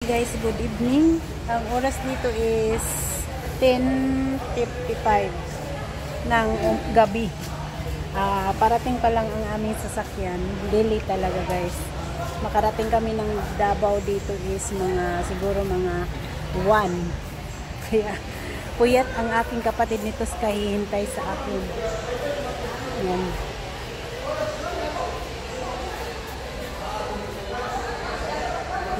guys, good evening. Ang oras dito is 10:55 ng gabi. Parating pa lang ang aming sasakyan. Delay talaga guys. Makarating kami ng Davao dito is siguro mga 1. Kaya puyat ang aking kapatid nito kahihintay sa akin. Yan.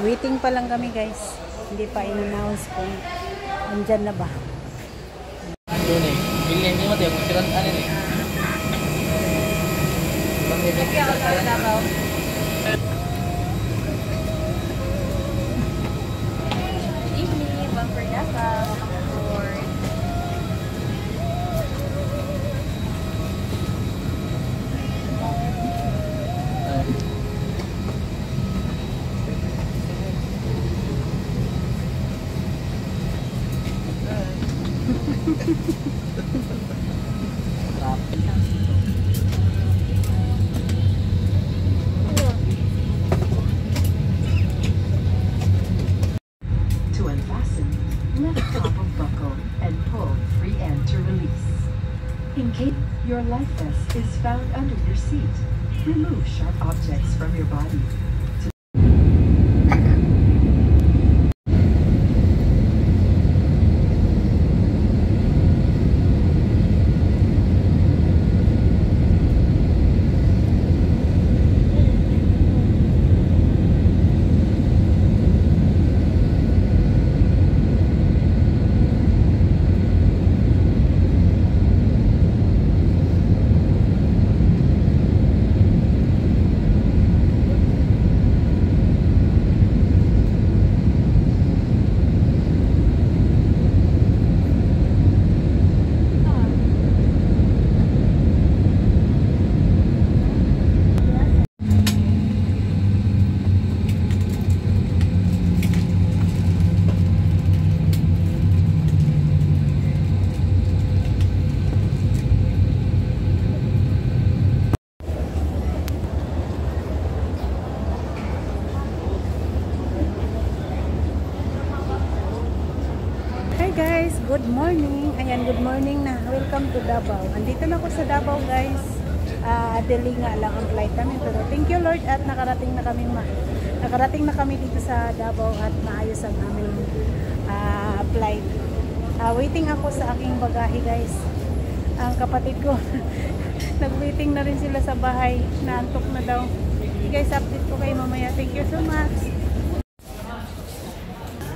Waiting pa lang kami guys. Hindi pa in-announce kung andyan na ba. Doon eh. Bilhin niyo mati. Magsiran ano eh. Kaya ako sa Davao. Good evening. Bumper Davao. To unfasten, lift top of buckle and pull free end to release. In case your life vest is found under your seat, remove sharp objects from your body. Guys, good morning. Ayan, good morning na. Welcome to Davao. Andito na ako sa Davao, guys. Delay nga lang ang flight namin. Pero thank you Lord at nakarating na kami dito sa Davao at maayos ang aming flight. Waiting ako sa aking bagahe, guys. Ang kapatid ko, nag-waiting na rin sila sa bahay. Naantok na daw. Guys, update ko kayo mamaya. Thank you so much.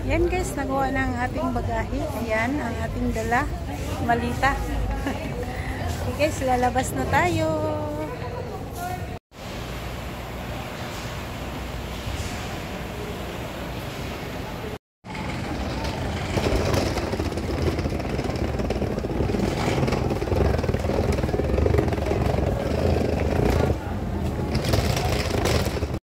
Yan guys, nagawa na ang ating bagahe. Ayan, ang ating dala. Malita. Okay guys, lalabas na tayo.